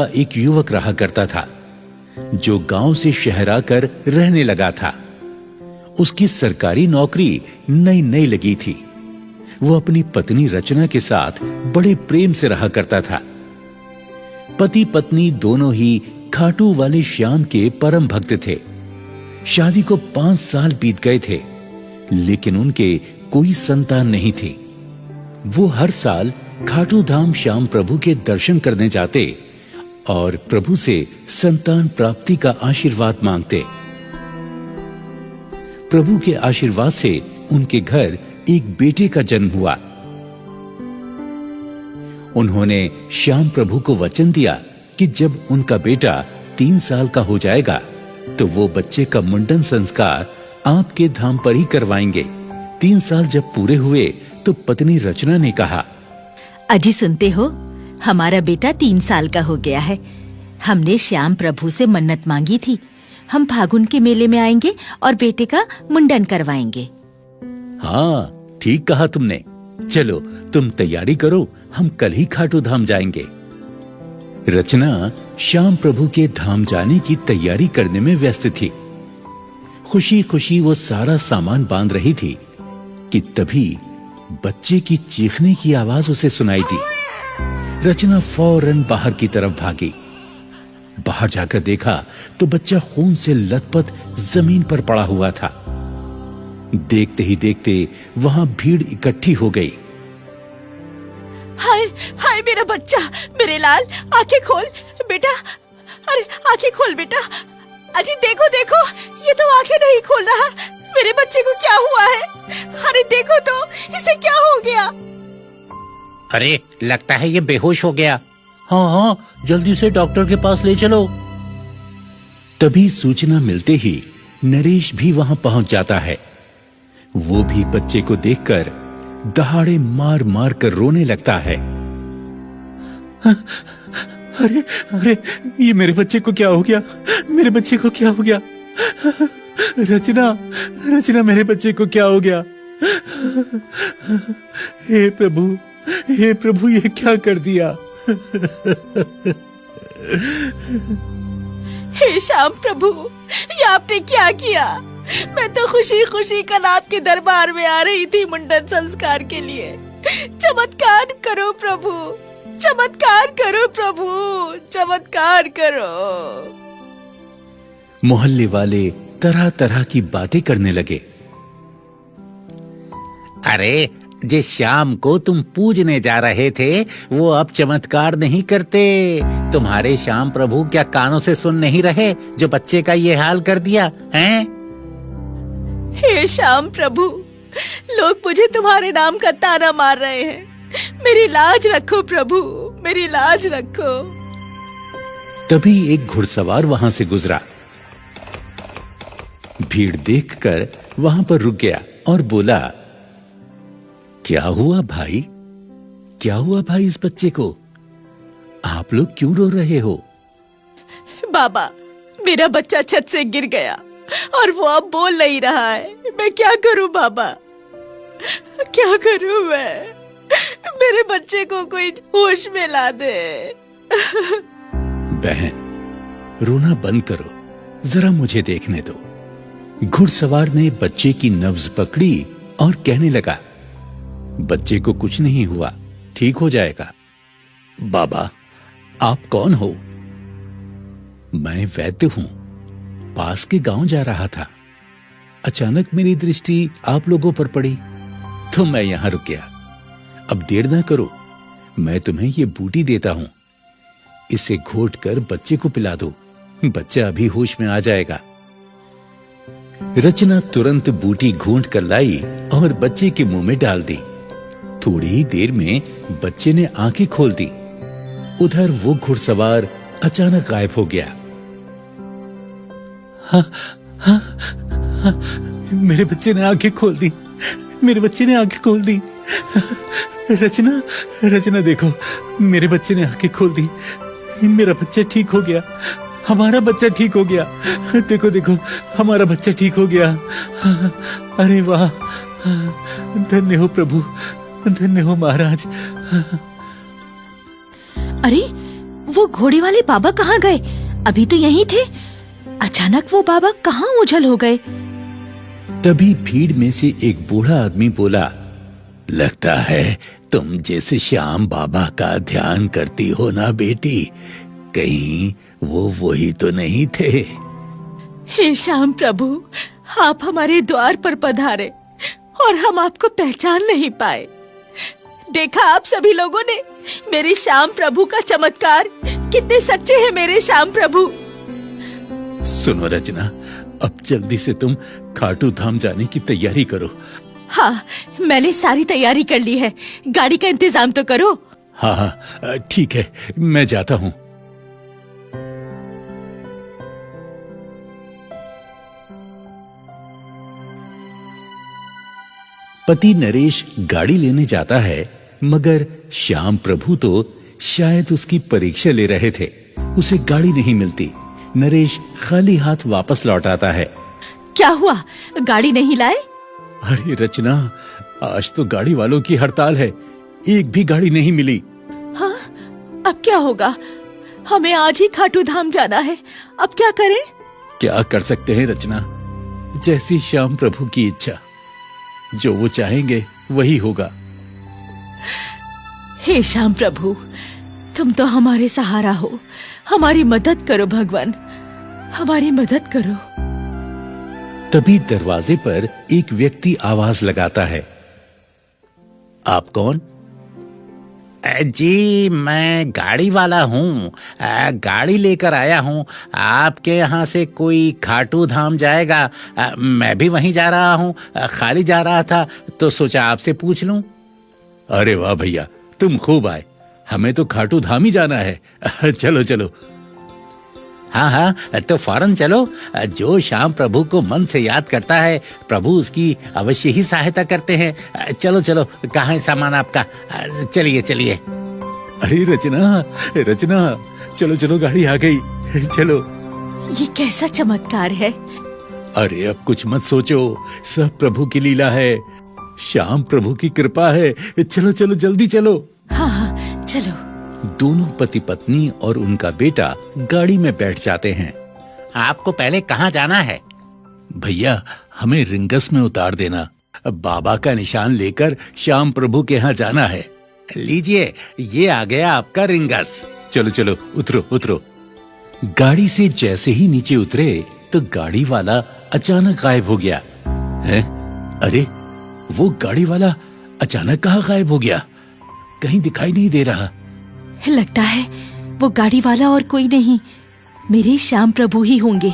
एक युवक रहा करता था जो गांव से शहर आकर रहने लगा था। उसकी सरकारी नौकरी नई नई लगी थी। वो अपनी पत्नी रचना के साथ बड़े प्रेम से रहा करता था। पति पत्नी दोनों ही खाटू वाले श्याम के परम भक्त थे। शादी को 5 साल बीत गए थे, लेकिन उनके कोई संतान नहीं थी। वो हर साल खाटू धाम श्याम प्रभु के दर्शन करने जाते और प्रभु से संतान प्राप्ति का आशीर्वाद मांगते। प्रभु के आशीर्वाद से उनके घर एक बेटे का जन्म हुआ। उन्होंने श्याम प्रभु को वचन दिया कि जब उनका बेटा 3 साल का हो जाएगा तो वो बच्चे का मुंडन संस्कार आपके धाम पर ही करवाएंगे। 3 साल जब पूरे हुए तो पत्नी रचना ने कहा, अजी सुनते हो, हमारा बेटा 3 साल का हो गया है। हमने श्याम प्रभु से मन्नत मांगी थी, हम फागुन के मेले में आएंगे और बेटे का मुंडन करवाएंगे। हाँ, ठीक कहा तुमने। चलो तुम तैयारी करो, हम कल ही खाटू धाम जाएंगे। रचना श्याम प्रभु के धाम जाने की तैयारी करने में व्यस्त थी। खुशी खुशी वो सारा सामान बांध रही थी कि तभी बच्चे की चीखने की आवाज उसे सुनाई दी। रचना फौरन बाहर की तरफ भागी। बाहर जाकर देखा तो बच्चा खून से लथपथ जमीन पर पड़ा हुआ था। देखते ही देखते वहां भीड़ इकट्ठी हो गई। हाय हाय मेरा बच्चा, मेरे लाल, आंखें खोल बेटा। अरे आंखें खोल बेटा। अजी देखो देखो, ये तो आंखें नहीं खोल रहा। मेरे बच्चे को क्या हुआ है? अरे देखो तो, इसे क्या हो गया? अरे लगता है ये बेहोश हो गया। हाँ हाँ, जल्दी से डॉक्टर के पास ले चलो। तभी सूचना मिलते ही नरेश भी वहां पहुंच जाता है। वो भी बच्चे को देखकर दहाड़े मार मार कर रोने लगता है। अरे अरे, ये मेरे बच्चे को क्या हो गया? मेरे बच्चे को क्या हो गया? रचना रचना, मेरे बच्चे को क्या हो गया? हे प्रभु, ये क्या कर दिया? हे श्याम प्रभु, ये आपने क्या किया? मैं तो खुशी खुशी कल आपके दरबार में आ रही थी मुंडन संस्कार के लिए। चमत्कार करो प्रभु, चमत्कार करो प्रभु, चमत्कार करो। मोहल्ले वाले तरह तरह की बातें करने लगे। अरे जिस श्याम को तुम पूजने जा रहे थे वो अब चमत्कार नहीं करते। तुम्हारे श्याम प्रभु क्या कानों से सुन नहीं रहे जो बच्चे का ये हाल कर दिया हैं? हे श्याम प्रभु, लोग मुझे तुम्हारे नाम का ताना मार रहे हैं। मेरी लाज रखो प्रभु, मेरी लाज रखो। तभी एक घुड़सवार वहां से गुजरा। भीड़ देखकर वहां पर रुक गया और बोला, क्या हुआ भाई? क्या हुआ भाई इस बच्चे को? आप लोग क्यों रो रहे हो? बाबा, मेरा बच्चा छत से गिर गया और वो अब बोल नहीं रहा है। मैं क्या करूं बाबा, क्या करूं मैं? मेरे बच्चे को कोई होश में ला दे। बहन, रोना बंद करो, जरा मुझे देखने दो। घुड़सवार ने बच्चे की नब्ज पकड़ी और कहने लगा, बच्चे को कुछ नहीं हुआ, ठीक हो जाएगा। बाबा, आप कौन हो? मैं वैद्य हूं, पास के गांव जा रहा था। अचानक मेरी दृष्टि आप लोगों पर पड़ी तो मैं यहां रुक गया। अब देर ना करो, मैं तुम्हें ये बूटी देता हूं, इसे घोट कर बच्चे को पिला दो, बच्चा अभी होश में आ जाएगा। रचना तुरंत बूटी घूंट कर लाई और बच्चे के मुंह में डाल दी। थोड़ी ही देर में बच्चे ने आंखें खोल दी। उधर वो घुड़सवार अचानक गायब हो गया। हाँ, हाँ, हाँ, मेरे बच्चे ने आंखें खोल दी, मेरे बच्चे ने आंखें खोल दी। रचना, रचना देखो, मेरे बच्चे ने आंखें खोल दी। मेरा बच्चा ठीक हो गया, हमारा बच्चा ठीक हो गया। देखो देखो, हमारा बच्चा ठीक हो गया। अरे वाह, धन्य हो प्रभु, धन्य हो महाराज। अरे वो घोड़े वाले बाबा कहाँ गए? अभी तो यहीं थे। अचानक वो बाबा कहाँ ओझल हो गए? तभी भीड़ में से एक बूढ़ा आदमी बोला, लगता है तुम जैसे श्याम बाबा का ध्यान करती हो ना बेटी, कहीं वो वही तो नहीं थे? हे श्याम प्रभु, आप हमारे द्वार पर पधारे और हम आपको पहचान नहीं पाए। देखा आप सभी लोगों ने मेरे श्याम प्रभु का चमत्कार, कितने सच्चे हैं मेरे श्याम प्रभु। सुनो रचना, अब जल्दी से तुम खाटू धाम जाने की तैयारी करो। हाँ, मैंने सारी तैयारी कर ली है। गाड़ी का इंतजाम तो करो। हाँ हाँ ठीक है, मैं जाता हूँ। पति नरेश गाड़ी लेने जाता है, मगर श्याम प्रभु तो शायद उसकी परीक्षा ले रहे थे। उसे गाड़ी नहीं मिलती। नरेश खाली हाथ वापस लौट आता है। क्या हुआ, गाड़ी नहीं लाए? अरे रचना, आज तो गाड़ी वालों की हड़ताल है, एक भी गाड़ी नहीं मिली। हाँ, अब क्या होगा? हमें आज ही खाटू धाम जाना है, अब क्या करें? क्या कर सकते हैं रचना, जैसी श्याम प्रभु की इच्छा, जो वो चाहेंगे वही होगा। हे श्याम प्रभु, तुम तो हमारे सहारा हो, हमारी मदद करो भगवान, हमारी मदद करो। तभी दरवाजे पर एक व्यक्ति आवाज लगाता है। आप कौन? जी, मैं गाड़ी वाला हूँ, गाड़ी लेकर आया हूँ। आपके यहाँ से कोई खाटू धाम जाएगा? मैं भी वहीं जा रहा हूँ, खाली जा रहा था तो सोचा आपसे पूछ लूं। अरे वाह भैया, तुम खूब आए, हमें तो खाटू धाम ही जाना है। चलो चलो। हाँ हाँ, तो फौरन चलो। जो श्याम प्रभु को मन से याद करता है, प्रभु उसकी अवश्य ही सहायता करते हैं। चलो चलो, कहाँ है सामान आपका? चलिए चलिए। अरे रचना, रचना, चलो चलो, गाड़ी आ गई, चलो। ये कैसा चमत्कार है? अरे अब कुछ मत सोचो, सब प्रभु की लीला है, श्याम प्रभु की कृपा है। चलो चलो, जल्दी चलो। हाँ हाँ, चलो। दोनों पति पत्नी और उनका बेटा गाड़ी में बैठ जाते हैं। आपको पहले कहाँ जाना है? भैया, हमें रिंगस में उतार देना, बाबा का निशान लेकर श्याम प्रभु के यहाँ जाना है। लीजिए, ये आ गया आपका रिंगस। चलो चलो, उतरो उतरो। गाड़ी से जैसे ही नीचे उतरे तो गाड़ी वाला अचानक गायब हो गया। हैं? अरे, वो गाड़ी वाला अचानक कहाँ गायब हो गया? कहीं दिखाई नहीं दे रहा। लगता है वो गाड़ी वाला और कोई नहीं, मेरे श्याम प्रभु ही होंगे,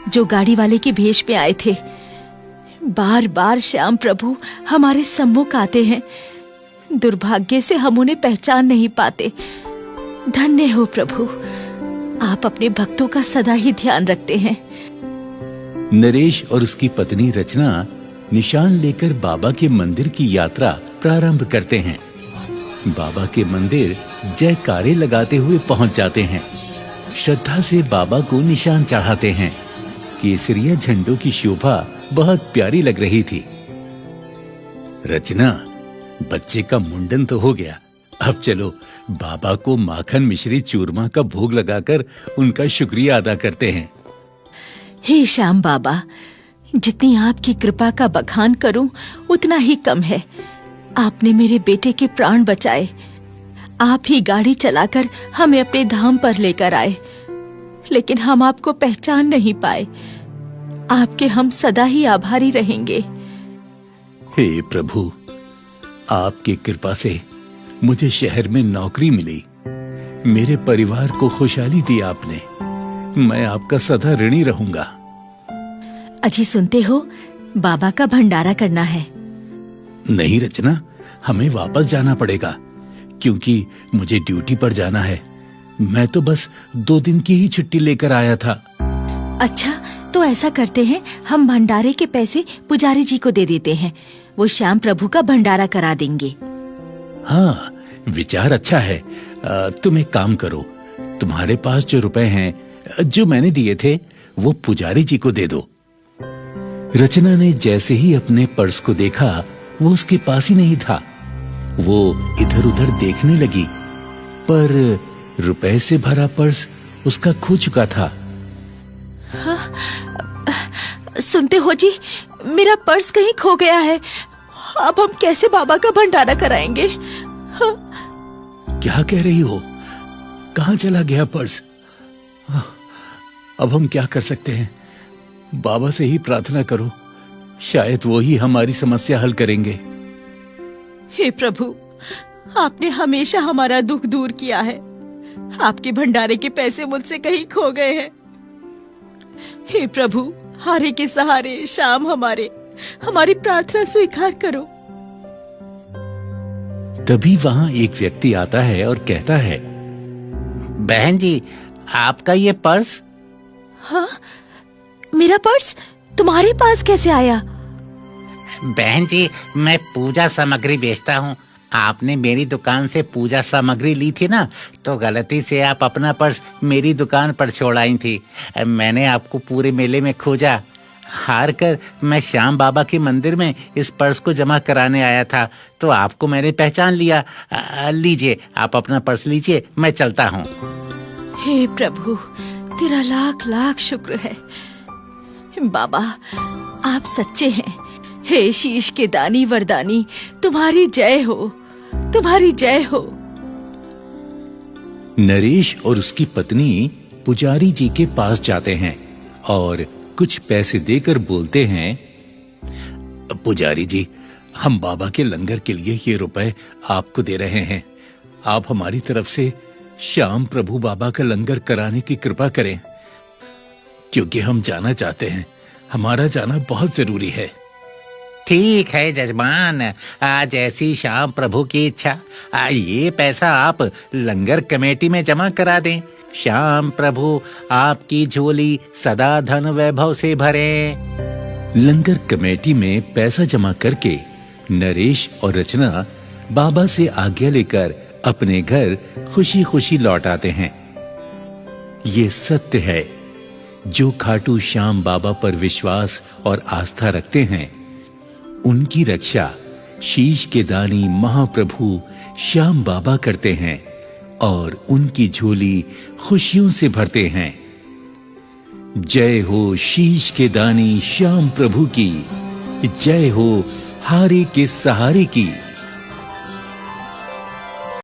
जो गाड़ी वाले के भेष में आए थे। बार बार श्याम प्रभु हमारे सम्मुख आते हैं, दुर्भाग्य से हम उन्हें पहचान नहीं पाते। धन्य हो प्रभु, आप अपने भक्तों का सदा ही ध्यान रखते हैं। नरेश और उसकी पत्नी रचना निशान लेकर बाबा के मंदिर की यात्रा प्रारंभ करते हैं। बाबा के मंदिर जयकारे लगाते हुए पहुंच जाते हैं। श्रद्धा से बाबा को निशान चढ़ाते हैं। केसरिया झंडों की शोभा बहुत प्यारी लग रही थी। रचना, बच्चे का मुंडन तो हो गया, अब चलो बाबा को माखन मिश्री चूरमा का भोग लगाकर उनका शुक्रिया अदा करते हैं। हे श्याम बाबा, जितनी आपकी कृपा का बखान करूं उतना ही कम है। आपने मेरे बेटे के प्राण बचाए, आप ही गाड़ी चलाकर हमें अपने धाम पर लेकर आए, लेकिन हम आपको पहचान नहीं पाए। आपके हम सदा ही आभारी रहेंगे। हे प्रभु, आपकी कृपा से मुझे शहर में नौकरी मिली, मेरे परिवार को खुशहाली दी आपने, मैं आपका सदा ऋणी रहूंगा। अजी सुनते हो, बाबा का भंडारा करना है। नहीं रचना, हमें वापस जाना पड़ेगा, क्योंकि मुझे ड्यूटी पर जाना है। मैं तो बस 2 दिन की ही छुट्टी लेकर आया था। अच्छा, तो ऐसा करते हैं, हम भंडारे के पैसे पुजारी जी को दे देते हैं, वो श्याम प्रभु का भंडारा करा देंगे। हाँ, विचार अच्छा है। तुम एक काम करो, तुम्हारे पास जो रुपए हैं, जो मैंने दिए थे, वो पुजारी जी को दे दो। रचना ने जैसे ही अपने पर्स को देखा, वो उसके पास ही नहीं था। वो इधर उधर देखने लगी, पर रुपए से भरा पर्स उसका खो चुका था। सुनते हो जी, मेरा पर्स कहीं खो गया है। अब हम कैसे बाबा का भंडारा कराएंगे? क्या कह रही हो? कहाँ चला गया पर्स? अब हम क्या कर सकते हैं? बाबा से ही प्रार्थना करो, शायद वो ही हमारी समस्या हल करेंगे। हे प्रभु, आपने हमेशा हमारा दुख दूर किया है। आपके भंडारे के पैसे मुझसे कहीं खो गए हैं। हे प्रभु, हारे के सहारे शाम हमारी प्रार्थना स्वीकार करो। तभी वहां एक व्यक्ति आता है और कहता है, बहन जी, आपका ये पर्स? हाँ, मेरा पर्स तुम्हारे पास कैसे आया? बहन जी, मैं पूजा सामग्री बेचता हूँ। आपने मेरी दुकान से पूजा सामग्री ली थी ना, तो गलती से आप अपना पर्स मेरी दुकान पर छोड़ आई थी। मैंने आपको पूरे मेले में खोजा। हार कर मैं श्याम बाबा के मंदिर में इस पर्स को जमा कराने आया था, तो आपको मैंने पहचान लिया। लीजिए, आप अपना पर्स लीजिए, मैं चलता हूँ। हे प्रभु, तेरा लाख लाख शुक्र है। बाबा, आप सच्चे हैं। हे शीश के दानी वरदानी, तुम्हारी जय हो, तुम्हारी जय हो। नरेश और उसकी पत्नी पुजारी जी के पास जाते हैं और कुछ पैसे देकर बोलते हैं, पुजारी जी, हम बाबा के लंगर के लिए ये रुपए आपको दे रहे हैं। आप हमारी तरफ से श्याम प्रभु बाबा का लंगर कराने की कृपा करें, क्योंकि हम जाना चाहते हैं। हमारा जाना बहुत जरूरी है। ठीक है जजमान, आज ऐसी श्याम प्रभु की इच्छा। ये पैसा आप लंगर कमेटी में जमा करा दें। श्याम प्रभु आपकी झोली सदा धन वैभव से भरे। लंगर कमेटी में पैसा जमा करके नरेश और रचना बाबा से आज्ञा लेकर अपने घर खुशी खुशी लौट आते हैं। ये सत्य है, जो खाटू श्याम बाबा पर विश्वास और आस्था रखते हैं, उनकी रक्षा शीश के दानी महाप्रभु श्याम बाबा करते हैं और उनकी झोली खुशियों से भरते हैं। जय हो शीश के दानी श्याम प्रभु की, जय हो हारे के सहारे की।